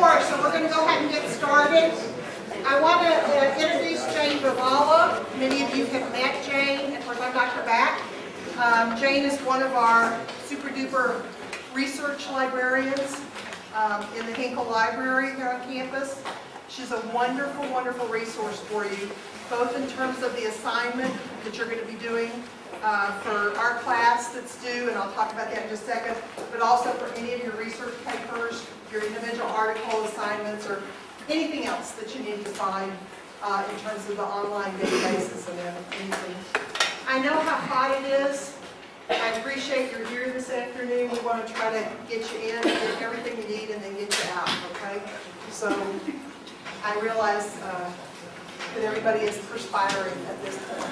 4, so we're going to go ahead and get started. I want to introduce Jane Vivala. Many of you have met Jane. Of course, I'm Dr. Back. Jane is one of our super duper research librarians in the Hinkle Library here on campus. She's a wonderful, wonderful resource for you, both in terms of the assignment that you're going to be doing for our class that's due, and I'll talk about that in just a second, but also for any of your research papers, your individual article assignments, or anything else that you need to find in terms of the online databases and anything. I know how hot it is. I appreciate you're here this afternoon. We want to try to get you in, get everything you need, and then get you out, okay? So I realize that everybody is perspiring at this point.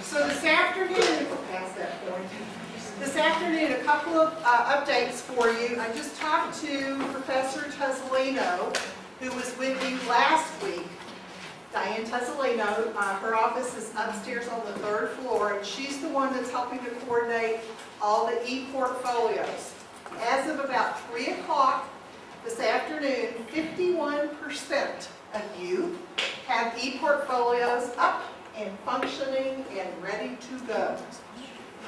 So this afternoon, past that point, this afternoon, a couple of updates for you. I just talked to Professor Tuzolino, who was with you last week. Diane Tuzolino, her office is upstairs on the 3rd floor, and she's the one that's helping to coordinate all the e-portfolios. As of about 3 o'clock this afternoon, 51% of you have e-portfolios up and functioning and ready to go.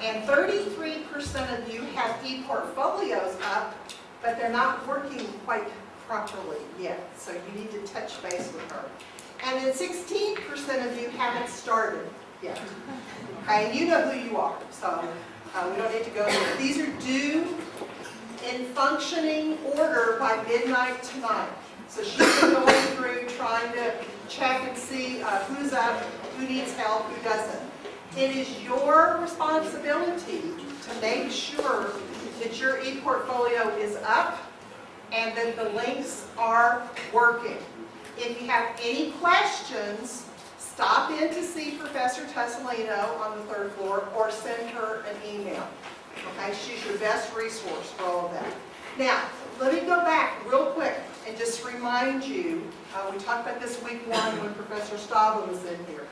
And 33% of you have e-portfolios up, but they're not working quite properly yet, so you need to touch base with her. And then 16% of you haven't started yet. Okay, and you know who you are, so we don't need to go there. These are due in functioning order by midnight tonight. So she's been going through trying to check and see who's up, who needs help, who doesn't. It is your responsibility to make sure that your e-portfolio is up and that the links are working. If you have any questions, stop in to see Professor Tuzolino on the 3rd floor or send her an email. Okay, she's your best resource for all of that. Now, let me go back real quick and just remind you, we talked about this week 1 when Professor STABA was in here.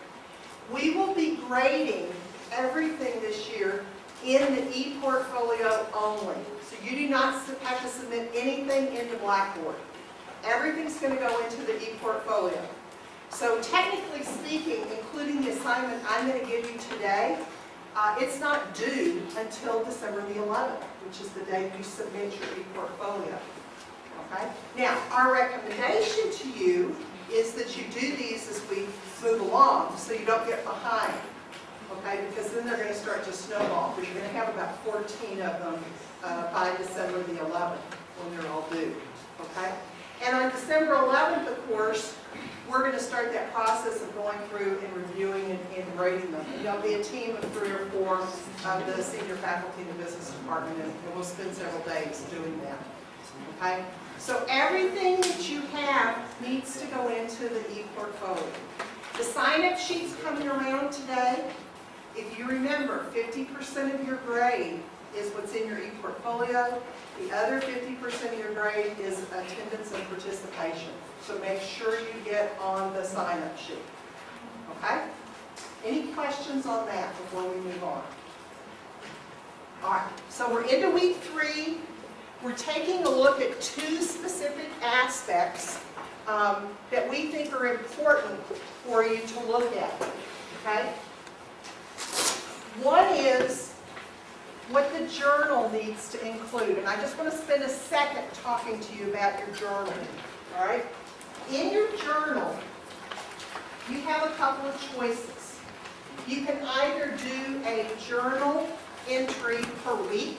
We will be grading everything this year in the e-portfolio only. So you do not have to submit anything into Blackboard. Everything's going to go into the e-portfolio. So technically speaking, including the assignment I'm going to give you today, it's not due until December the 11th, which is the day you submit your e-portfolio. Okay? Now, our recommendation to you is that you do these as we move along so you don't get behind. Okay? Because then they're going to start to snowball, because you're going to have about 14 of them by December the 11th when they're all due. Okay? And on December 11th, of course, we're going to start that process of going through and reviewing and grading them. And there'll be a team of 3 or 4 of the senior faculty in the business department, and we'll spend several days doing that. Okay? So everything that you have needs to go into the e-portfolio. The sign-up sheet's coming around today. If you remember, 50% of your grade is what's in your e-portfolio. The other 50% of your grade is attendance and participation. So make sure you get on the sign-up sheet. Okay? Any questions on that before we move on? All right, so we're into week 3. We're taking a look at 2 specific aspects that we think are important for you to look at. Okay? One is what the journal needs to include. And I just want to spend a second talking to you about your journal. All right? In your journal, you have a couple of choices. You can either do a journal entry per week,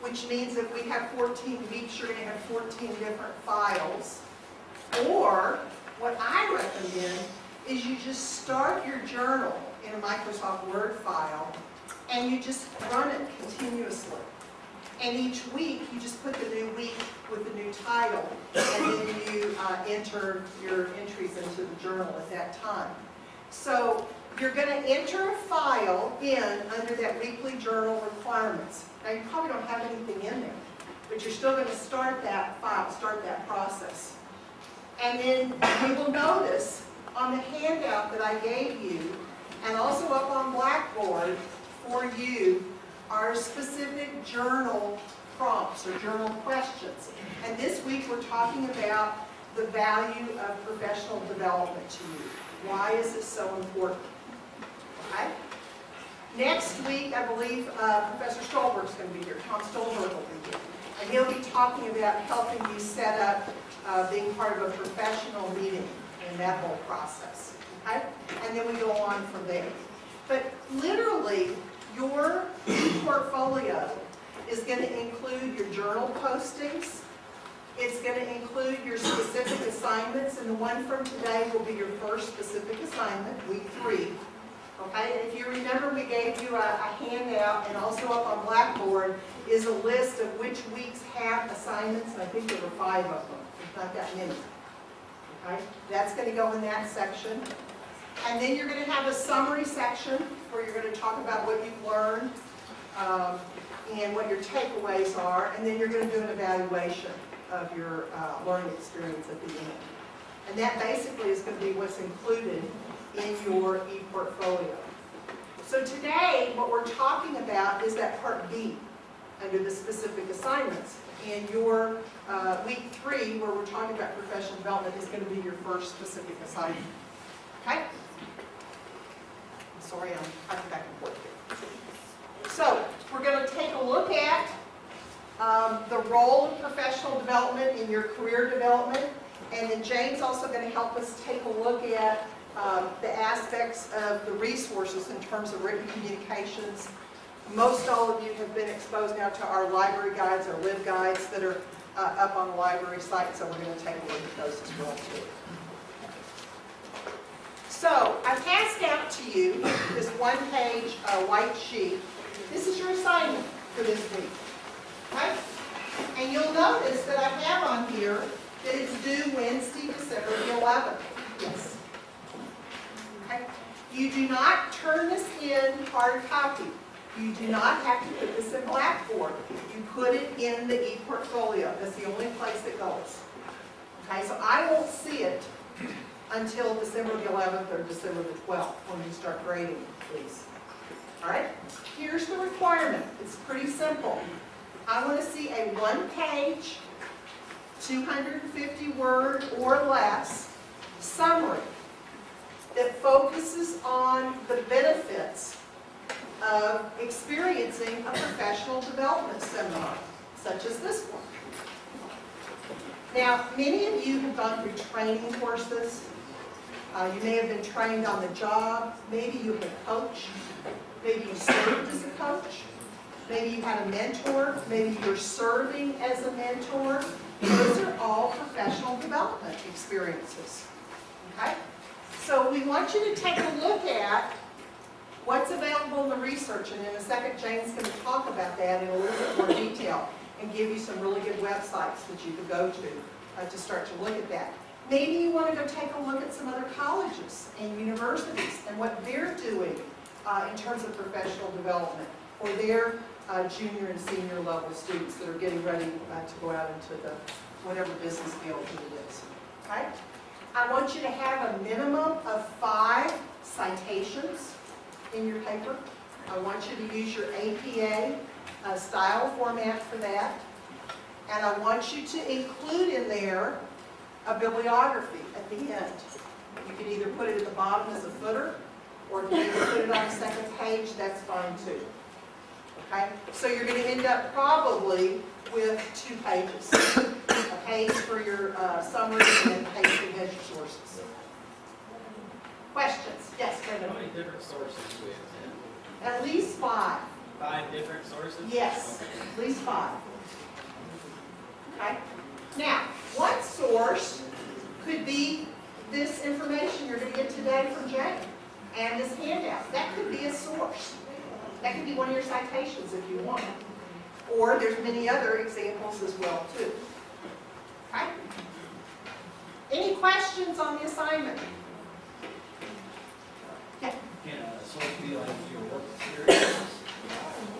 which means if we have 14 weeks, you're going to have 14 different files. Or, what I recommend is you just start your journal in a Microsoft Word file and you just run it continuously. And each week, you just put the new week with the new title, and then you enter your entries into the journal at that time. So you're going to enter a file in under that weekly journal requirements. Now, you probably don't have anything in there, but you're still going to start that file, start that process. And then you will notice on the handout that I gave you, and also up on Blackboard for you, are specific journal prompts or journal questions. And this week we're talking about the value of professional development to you. Why is it so important? Okay? Next week, I believe Professor Stolberg's going to be here. Tom Stolberg will be here. And he'll be talking about helping you set up being part of a professional meeting in that whole process. Okay? And then we go on from there. But literally, your portfolio is going to include your journal postings. It's going to include your specific assignments, and the one from today will be your first specific assignment, week 3. Okay, and if you remember, we gave you a handout, and also up on Blackboard is a list of which weeks have assignments, and I think there were 5 of them, if not that many. Okay, that's going to go in that section. And then you're going to have a summary section where you're going to talk about what you've learned and what your takeaways are, and then you're going to do an evaluation of your learning experience at the end. And that basically is going to be what's included in your e-portfolio. So today, what we're talking about is that part B, under the specific assignments. And your week 3, where we're talking about professional development, is going to be your first specific assignment. Okay? Sorry, I'm talking back and forth here. So, we're going to take a look at the role of professional development in your career development. And then Jane's also going to help us take a look at the aspects of the resources in terms of written communications. Most all of you have been exposed now to our library guides, our live guides that are up on the library site, so we're going to take a look at those as well too. So, I passed out to you this one-page white sheet. This is your assignment for this week. Okay? And you'll notice that I have on here that it's due Wednesday, December the 11th. Yes. Okay? You do not turn this in hard copy. You do not have to put this in Blackboard. You put it in the e-portfolio. That's the only place it goes. Okay, so I won't see it until December the 11th or December the 12th when you start grading, please. All right? Here's the requirement. It's pretty simple. I want to see a one-page, 250-word or less summary that focuses on the benefits of experiencing a professional development seminar, such as this one. Now, many of you have gone through training courses. You may have been trained on the job. Maybe you had a coach. Maybe you served as a coach. Maybe you had a mentor. Maybe you're serving as a mentor. Those are all professional development experiences. Okay? So we want you to take a look at what's available in the research, and in a second Jane's going to talk about that in a little bit more detail and give you some really good websites that you could go to start to look at that. Maybe you want to go take a look at some other colleges and universities and what they're doing in terms of professional development for their junior and senior level students that are getting ready to go out into the whatever business field it is. Okay? I want you to have a minimum of 5 citations in your paper. I want you to use your APA style format for that. And I want you to include in there a bibliography at the end. You can either put it at the bottom as a footer, or if you either put it on the second page, that's fine too. Okay? So you're going to end up probably with 2 pages. A page for your summary and then a page for your sources. Questions? Yes, Brenda. How many different sources do we have? At least 5. 5 different sources? Yes, at least 5. Okay? Now, one source could be this information you're going to get today from Jane and this handout. That could be a source. That could be one of your citations if you want. Or there's many other examples as well too. Okay? Any questions on the assignment? Yeah. Can a source be like your work experience?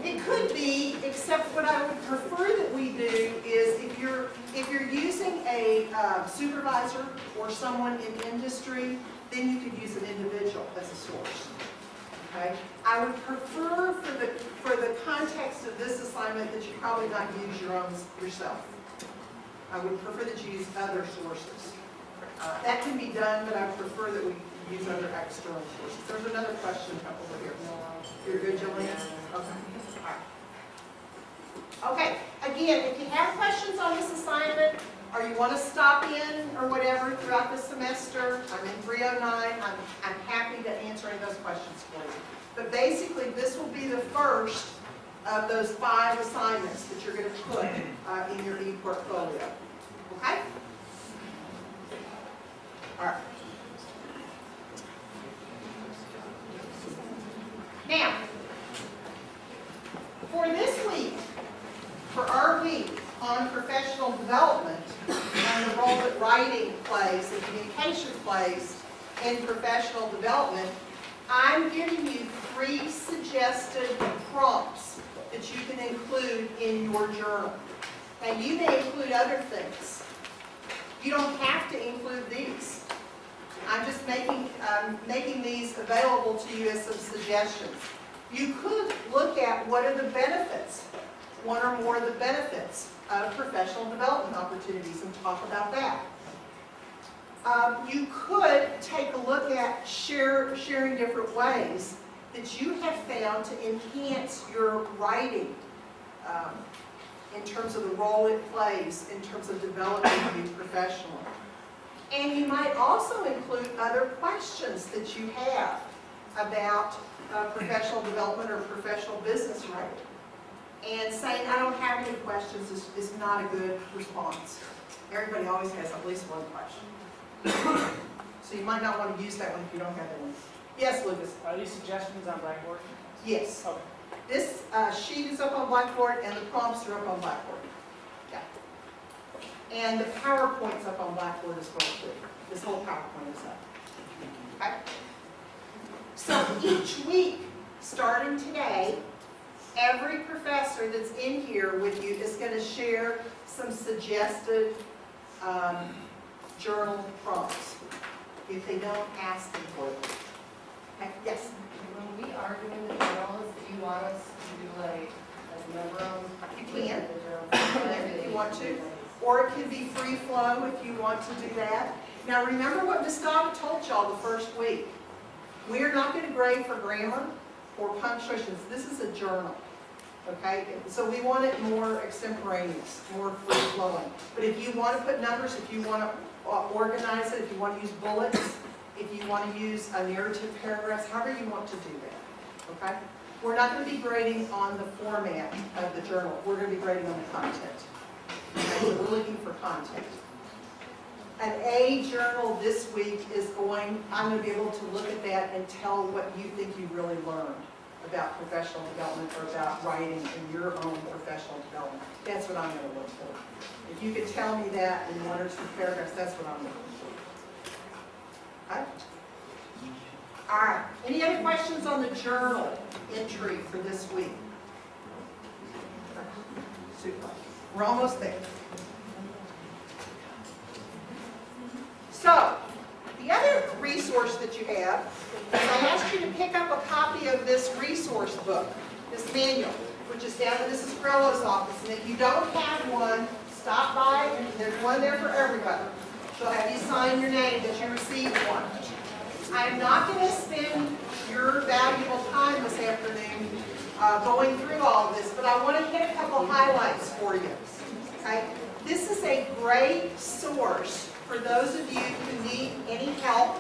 It could be, except what I would prefer that we do is if you're using a supervisor or someone in industry, then you could use an individual as a source. Okay? I would prefer for the context of this assignment that you probably not use your own yourself. I would prefer that you use other sources. That can be done, but I prefer that we use other external sources. There's another question over here. You're good, Jillian? Okay. All right. Okay, again, if you have questions on this assignment, or you want to stop in or whatever throughout the semester, I'm in 309, I'm happy to answer any of those questions for you. But basically, this will be the first of those 5 assignments that you're going to put in your e-portfolio. Okay? All right. Now, for this week, for our week on professional development and the role that writing plays and communication plays in professional development, I'm giving you 3 suggested prompts that you can include in your journal. Now, you may include other things. You don't have to include these. I'm just making these available to you as some suggestions. You could look at what are the benefits, one or more of the benefits of professional development opportunities, and talk about that. You could take a look at sharing different ways that you have found to enhance your writing in terms of the role it plays in terms of developing you professionally. And you might also include other questions that you have about professional development or professional business writing. And saying, I don't have any questions is not a good response. Everybody always has at least one question. So you might not want to use that one if you don't have that one. Yes, Lucas? Are these suggestions on Blackboard? Yes. Okay. This sheet is up on Blackboard and the prompts are up on Blackboard. Yeah. And the PowerPoint's up on Blackboard as well too. This whole PowerPoint is up. Okay? So each week, starting today, every professor that's in here with you is going to share some suggested journal prompts. If they don't, ask them for them. Okay? Yes? When we are doing the journals, do you want us to do like number them? You can. If you want to. Or it can be free flow if you want to do that. Now remember what Ms. STABA told y'all the first week. We are not going to grade for grammar or punctuations. This is a journal. Okay? So we want it more extemporaneous, more free flowing. But if you want to put numbers, if you want to organize it, if you want to use bullets, if you want to use a narrative paragraphs, however you want to do that. Okay? We're not going to be grading on the format of the journal. We're going to be grading on the content. Okay? So we're looking for content. An A journal this week is I'm going to be able to look at that and tell what you think you really learned about professional development or about writing in your own professional development. That's what I'm going to look for. If you could tell me that in 1 or 2 paragraphs, that's what I'm looking for. Okay? All right. Any other questions on the journal entry for this week? Super. We're almost there. So, the other resource that you have is I asked you to pick up a copy of this resource book, this manual, which is down in Mrs. Crello's office. And if you don't have one, stop by and there's one there for everybody. She'll have you sign your name that you received one. I'm not going to spend your valuable time this afternoon going through all of this, but I want to hit a couple highlights for you. Okay? This is a great source for those of you who need any help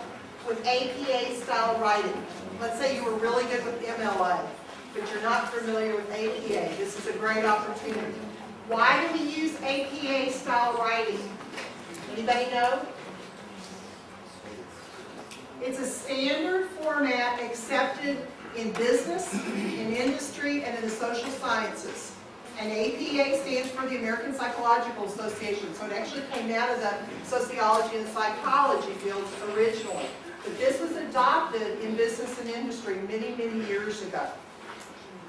with APA-style writing. Let's say you were really good with MLA, but you're not familiar with APA. This is a great opportunity. Why do we use APA-style writing? Anybody know? It's a standard format accepted in business, in industry, and in the social sciences. And APA stands for the American Psychological Association. So it actually came out of the sociology and psychology fields originally. But this was adopted in business and industry many, many years ago.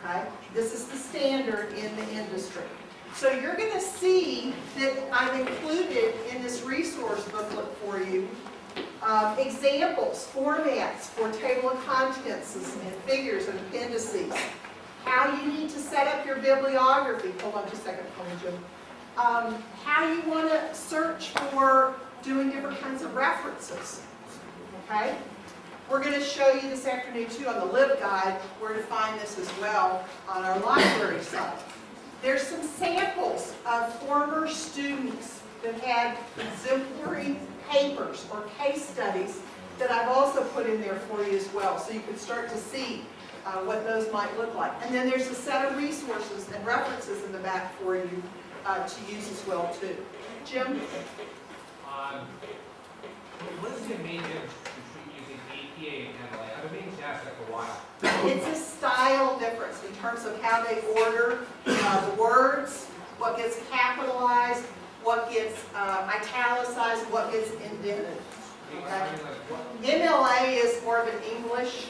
Okay? This is the standard in the industry. So you're going to see that I've included in this resource booklet for you examples, formats for table of contents and figures and appendices. How you need to set up your bibliography. Hold on just a second, Jim. How you want to search for doing different kinds of references. references. Okay? We're going to show you this afternoon too on the LibGuide where to find this as well on our library site. There's some samples of former students that had exemplary papers or case studies that I've also put in there for you as well, so you can start to see what those might look like. And then there's a set of resources and references in the back for you to use as well too. Jim? What is the main difference between using APA and MLA? I've been meaning to ask that for a while. It's a style difference in terms of how they order the words, what gets capitalized, what gets italicized, what gets indented. Okay? MLA is more of an English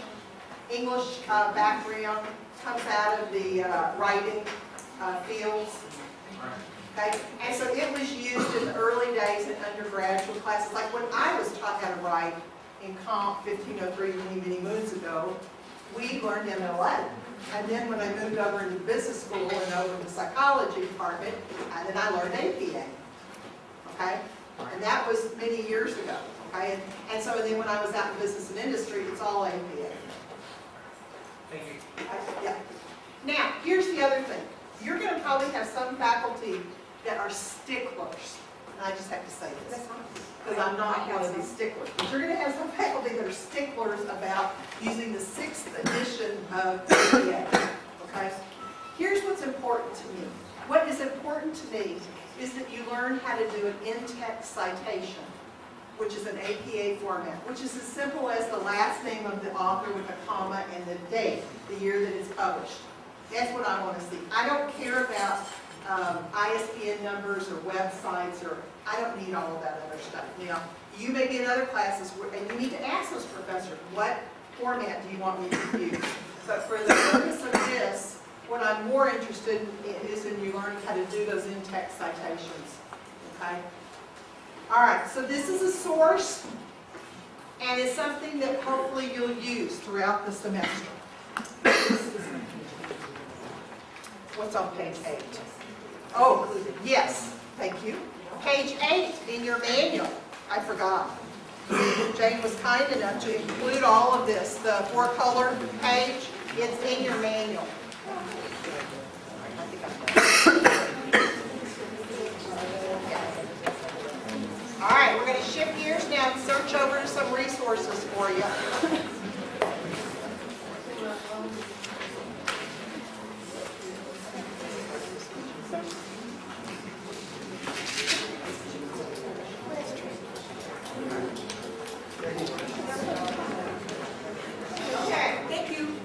background, comes out of the writing fields. Okay? And so it was used in the early days in undergraduate classes. Like when I was taught how to write in Comp 1503 many moons ago, we learned MLA. And then when I moved over into business school and over to the psychology department, then I learned APA. Okay? And that was many years ago. Okay? And so then when I was out in business and industry, it's all APA. Thank you. Yeah. Now, here's the other thing. You're going to probably have some faculty that are sticklers. And I just have to say this, because I'm not one of these sticklers. But you're going to have some faculty that are sticklers about using the 6th edition of APA. Okay? Here's what's important to me. What is important to me is that you learn how to do an in-text citation, which is an APA format, which is as simple as the last name of the author with a comma and the date, the year that it's published. That's what I want to see. I don't care about ISBN numbers or websites, or I don't need all of that other stuff. Now, you may be in other classes, and you need to ask those professors, what format do you want me to use? But for the purpose of this, what I'm more interested in is in you learning how to do those in-text citations. Okay? All right, so this is a source, and it's something that hopefully you'll use throughout the semester. What's on page 8? Oh, yes, thank you. Page 8 in your manual. I forgot. Jane was kind enough to include all of this. The 4-color page, it's in your manual. All right, we're going to shift gears now and search over to some resources for you. Okay. Thank you.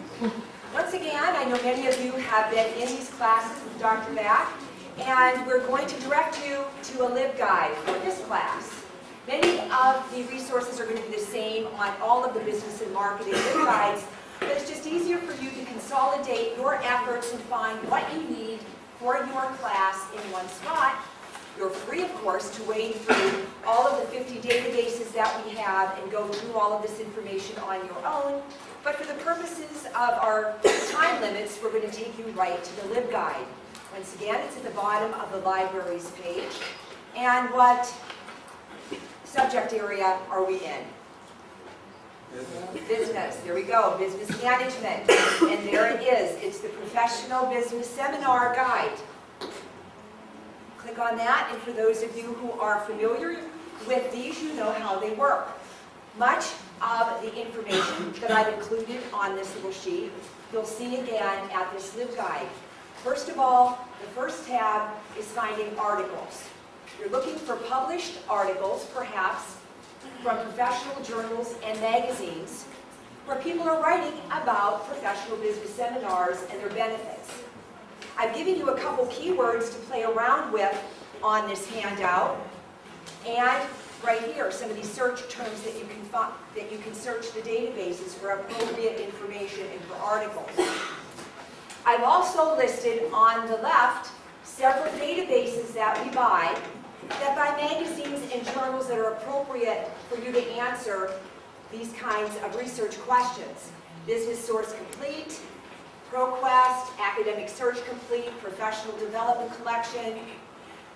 Once again, I know many of you have been in these classes with Dr. Mack, and we're going to direct you to a LibGuide for this class. Many of the resources are going to be the same on all of the business and marketing LibGuides, but it's just easier for you to consolidate your efforts and find what you need for your class in one spot. You're free, of course, to wade through all of the 50 databases that we have and go through all of this information on your own. But for the purposes of our time limits, we're going to take you right to the LibGuide. Once again, it's at the bottom of the library's page. And what subject area are we in? Business. There we go. Business management. And there it is. It's the Professional Business Seminar Guide. Click on that, and for those of you who are familiar with these, you know how they work. Much of the information that I've included on this little sheet, you'll see again at this LibGuide. First of all, the first tab is finding articles. You're looking for published articles, perhaps, from professional journals and magazines, where people are writing about professional business seminars and their benefits. I've given you a couple keywords to play around with on this handout, and right here, some of these search terms that you can search the databases for appropriate information and for articles. I've also listed on the left several databases that we buy magazines and journals that are appropriate for you to answer these kinds of research questions. Business Source Complete, ProQuest, Academic Search Complete, Professional Development Collection,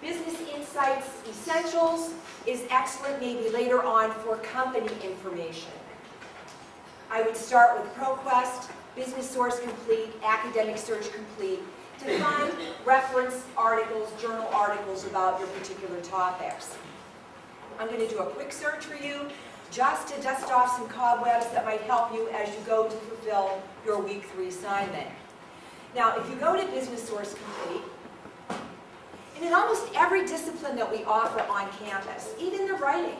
Business Insights Essentials is excellent maybe later on for company information. I would start with ProQuest, Business Source Complete, Academic Search Complete, to find reference articles, journal articles about your particular topics. I'm going to do a quick search for you, just to dust off some cobwebs that might help you as you go to fulfill your week 3 assignment. Now, if you go to Business Source Complete, and in almost every discipline that we offer on campus, even the writing,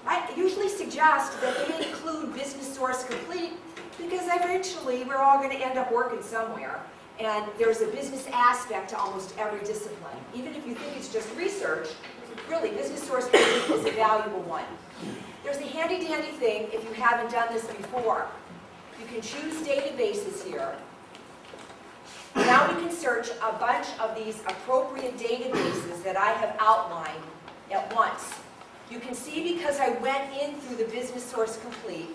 I usually suggest that they include Business Source Complete because eventually we're all going to end up working somewhere. And there's a business aspect to almost every discipline. Even if you think it's just research, really, Business Source Complete is a valuable one. There's a handy-dandy thing if you haven't done this before. You can choose databases here. Now we can search a bunch of these appropriate databases that I have outlined at once. You can see because I went in through the Business Source Complete,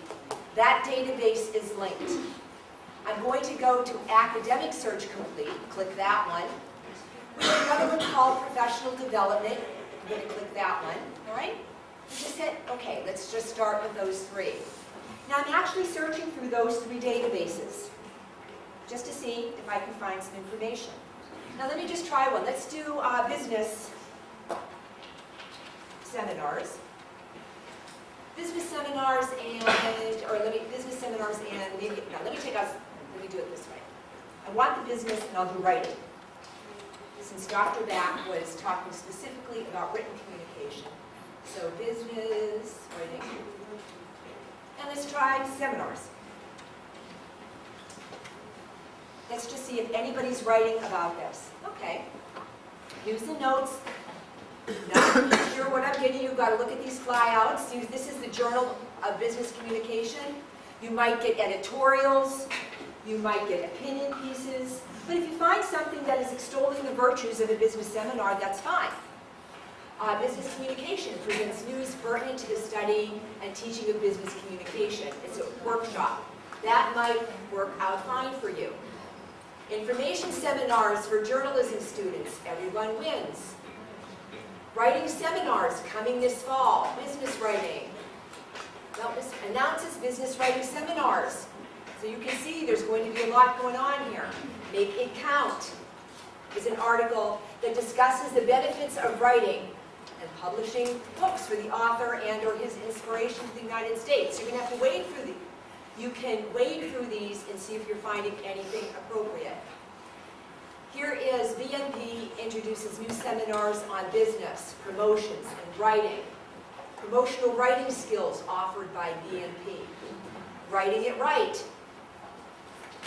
that database is linked. I'm going to go to Academic Search Complete, click that one. We have another one called Professional Development. I'm going to click that one, all right? You just hit, okay, let's just start with those 3. Now I'm actually searching through those 3 databases, just to see if I can find some information. Now let me just try one. Let's do business seminars. Business seminars and, business seminars and maybe, no, let me do it this way. I want the business and I'll do writing. Since Dr. Back was talking specifically about written communication. So business writing. And let's try seminars. Let's just see if anybody's writing about this. Okay. Here's the notes. Not sure what I'm getting. You've got to look at these flyouts. This is the Journal of Business Communication. You might get editorials. You might get opinion pieces. But if you find something that is extolling the virtues of a business seminar, that's fine. Business communication presents news pertinent to the study and teaching of business communication. It's a workshop. That might work out fine for you. Information seminars for journalism students. Everyone wins. Writing seminars coming this fall. Business writing. Announces business writing seminars. So you can see there's going to be a lot going on here. Make It Count is an article that discusses the benefits of writing and publishing books for the author and or his inspiration to the United States. You're going to have to wade through these. You can wade through these and see if you're finding anything appropriate. Here is BNP introduces new seminars on business, promotions, and writing. Promotional writing skills offered by BNP. Writing it right.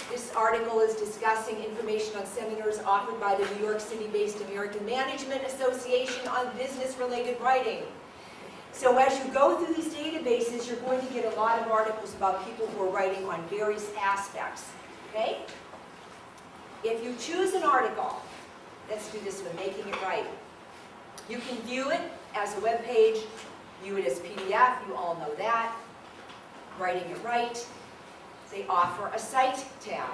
This article is discussing information on seminars offered by the New York City-based American Management Association on business-related writing. So as you go through these databases, you're going to get a lot of articles about people who are writing on various aspects, okay? If you choose an article, let's do this one, Making It Right. You can view it as a web page, view it as PDF, you all know that. Writing It Right. They offer a Cite tab.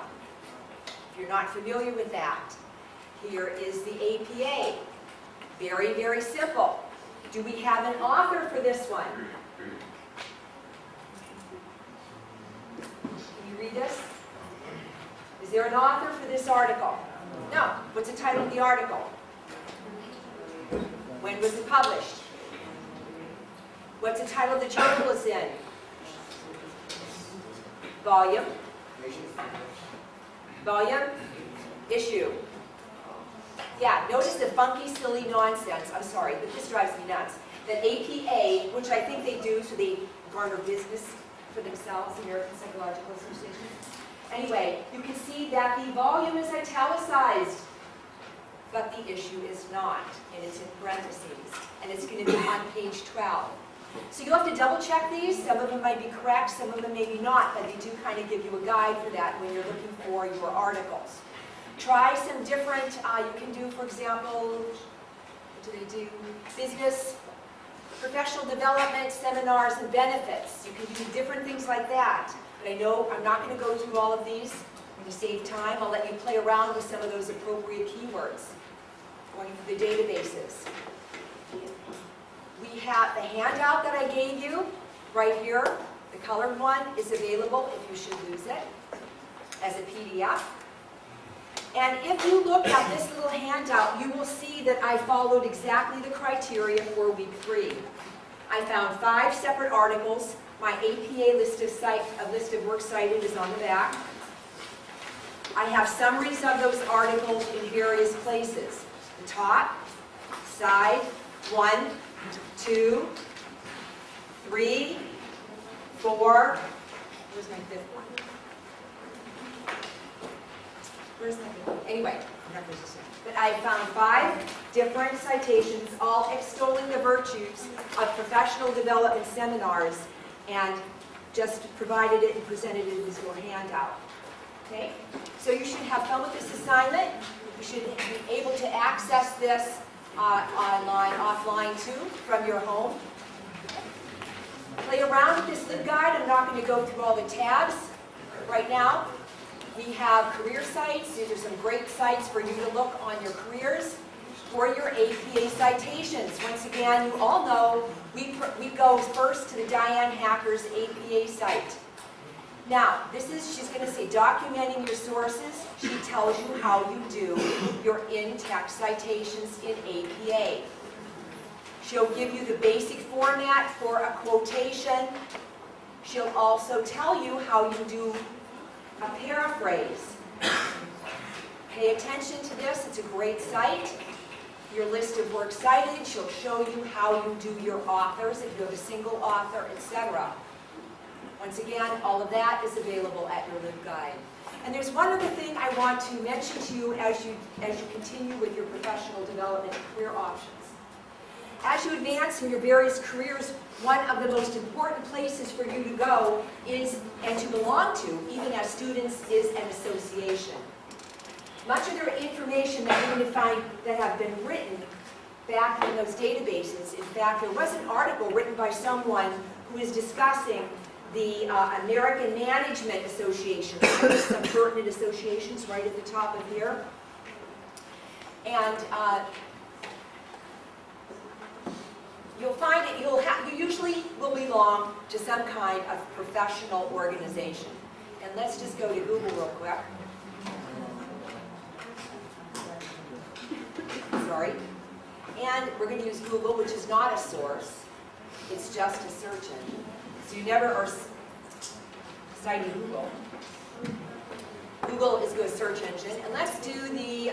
If you're not familiar with that, here is the APA. Very, very simple. Do we have an author for this one? Can you read this? Is there an author for this article? No. What's the title of the article? When was it published? What's the title of the journal it's in? Volume. Volume. Issue. Yeah, notice the funky, silly nonsense. I'm sorry, but this drives me nuts. That APA, which I think they do so they garner business for themselves, American Psychological Association. Anyway, you can see that the volume is italicized, but the issue is not, and it's in parentheses, and it's going to be on page 12. So you'll have to double check these. Some of them might be correct, some of them maybe not, but they do kind of give you a guide for that when you're looking for your articles. Try some different, you can do, for example, what do they do? Business, professional development, seminars, and benefits. You can do different things like that. But I know I'm not going to go through all of these. I'm going to save time. I'll let you play around with some of those appropriate keywords. going through the databases. We have the handout that I gave you right here. The colored one is available if you should lose it as a PDF. And if you look at this little handout, you will see that I followed exactly the criteria for week 3. I found 5 separate articles. My APA list of work cited is on the back. I have summaries of those articles in various places. The top, side, 1, 2, 3, 4, where's my 5th one? Where's my 5th one? Anyway, but I found 5 different citations, all extolling the virtues of professional development seminars, and just provided it and presented it as your handout. Okay? So you should have fun with this assignment. You should be able to access this online, offline too, from your home. Play around with this LibGuide. I'm not going to go through all the tabs right now. We have career sites. These are some great sites for you to look on your careers for your APA citations. Once again, you all know we go first to the Diane Hacker's APA site. Now, this is, she's going to say, documenting your sources. She tells you how you do your in-text citations in APA. She'll give you the basic format for a quotation. She'll also tell you how you do a paraphrase. Pay attention to this. It's a great site. Your list of works cited. She'll show you how you do your authors, if you have a single author, etc. Once again, all of that is available at your LibGuide. And there's one other thing I want to mention to you as you continue with your professional development and career options. As you advance in your various careers, one of the most important places for you to go is, and to belong to, even as students, is an association. Much of their information that you're going to find that have been written back in those databases. In fact, there was an article written by someone who is discussing the American Management Association. There's some pertinent associations right at the top of here. And you'll find that you usually will belong to some kind of professional organization. And let's just go to Google real quick. Sorry. And we're going to use Google, which is not a source. It's just a search engine. So you never are citing Google. Google is a good search engine. And let's do the,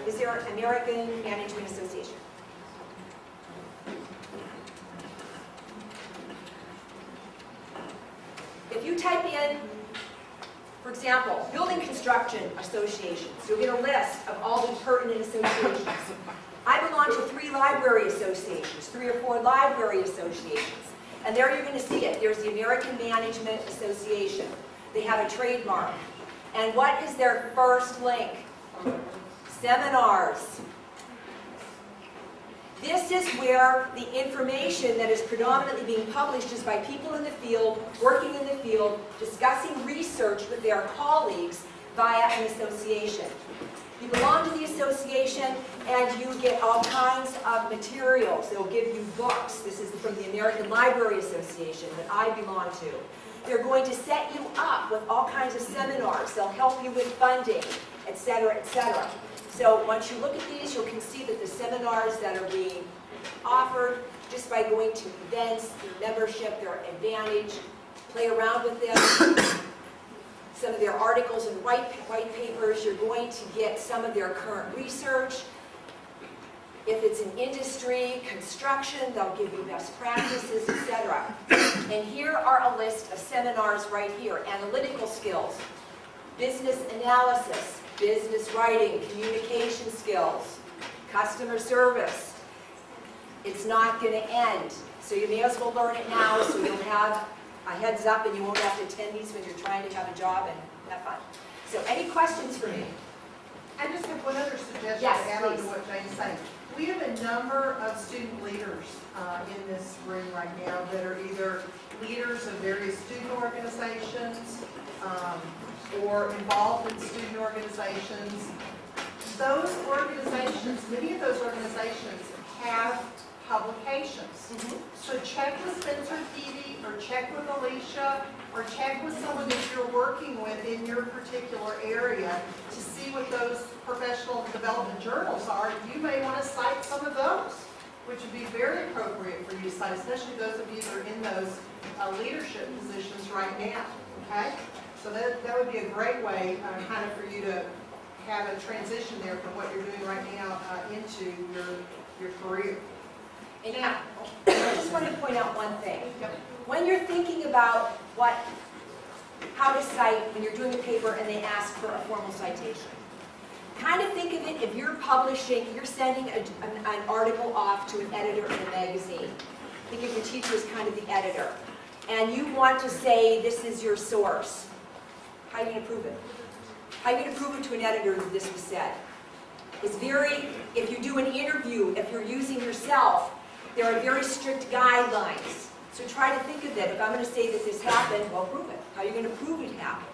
is there an American Management Association? If you type in, for example, building construction associations, you'll get a list of all the pertinent associations. I belong to 3 library associations, 3 or 4 library associations. And there you're going to see it. There's the American Management Association. They have a trademark. And what is their first link? Seminars. This is where the information that is predominantly being published is by people in the field, working in the field, discussing research with their colleagues via an association. You belong to the association and you get all kinds of materials. They'll give you books. This is from the American Library Association that I belong to. They're going to set you up with all kinds of seminars. They'll help you with funding, etc., etc. So once you look at these, you can see that the seminars that are being offered, just by going to events, membership, their advantage, play around with them. Some of their articles and white papers, you're going to get some of their current research. If it's an industry, construction, they'll give you best practices, etc. And here are a list of seminars right here. Analytical skills, business analysis, business writing, communication skills, customer service. It's not going to end. So you may as well learn it now so you'll have a heads up and you won't have to attend these when you're trying to have a job and have fun. So any questions for me? I just have one other suggestion Yes, to add on to please. what Jane's saying. We have a number of student leaders in this room right now that are either leaders of various student organizations or involved in student organizations those organizations, many of those organizations have publications. So check with Spencer Peavy, or check with Alicia, or check with someone that you're working with in your particular area to see what those professional development journals are. You may want to cite some of those, which would be very appropriate for you to cite, especially those of you that are in those leadership positions right now, okay? So that would be a great way kind of for you to have a transition there from what you're doing right now into your career. And I just want to point out one thing. When you're thinking about how to cite, when you're doing a paper and they ask for a formal citation, kind of think of it, if you're publishing, you're sending an article off to an editor in a magazine. Think of your teacher as kind of the editor. And you want to say this is your source. How are you going to prove it? How are you going to prove it to an editor that this was said? It's if you do an interview, if you're using yourself, there are very strict guidelines. So try to think of it. If I'm going to say that this happened, well, prove it. How are you going to prove it happened?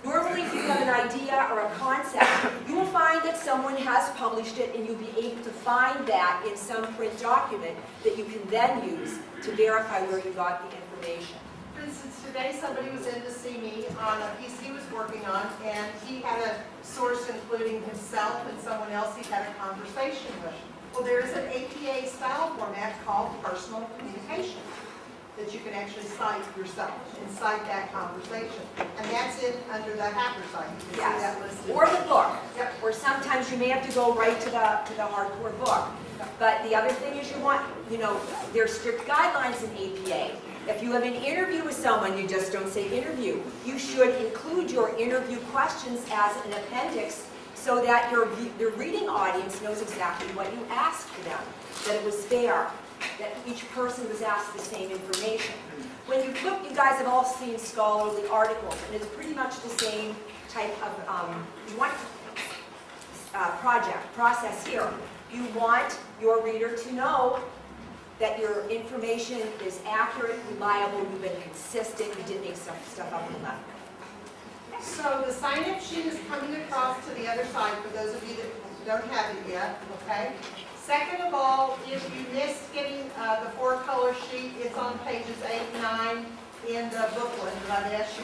Normally, if you have an idea or a concept, you will find that someone has published it, and you'll be able to find that in some print document that you can then use to verify where you got the information. For instance, today somebody was in to see me on a piece he was working on, and he had a source including himself and someone else he had a conversation with. Well, there's an APA style format called personal communication that you can actually cite yourself and cite that conversation. And that's it under the hacker site. You can see that listed. Or the book. Yep. Or sometimes you may have to go right to the hardcore book. But the other thing is there's strict guidelines in APA. If you have an interview with someone, you just don't say interview. You should include your interview questions as an appendix so that your reading audience knows exactly what you asked for them, that it was fair, that each person was asked the same information. When you look, you guys have all seen scholarly articles, and it's pretty much the same type of process here. You want your reader to know that your information is accurate, reliable, you've been consistent, you didn't make stuff up and left. So the sign-up sheet is coming across to the other side for those of you that don't have it yet, okay? Second of all, if you missed getting the 4-color sheet, it's on pages 8 and 9 in the booklet that I've asked you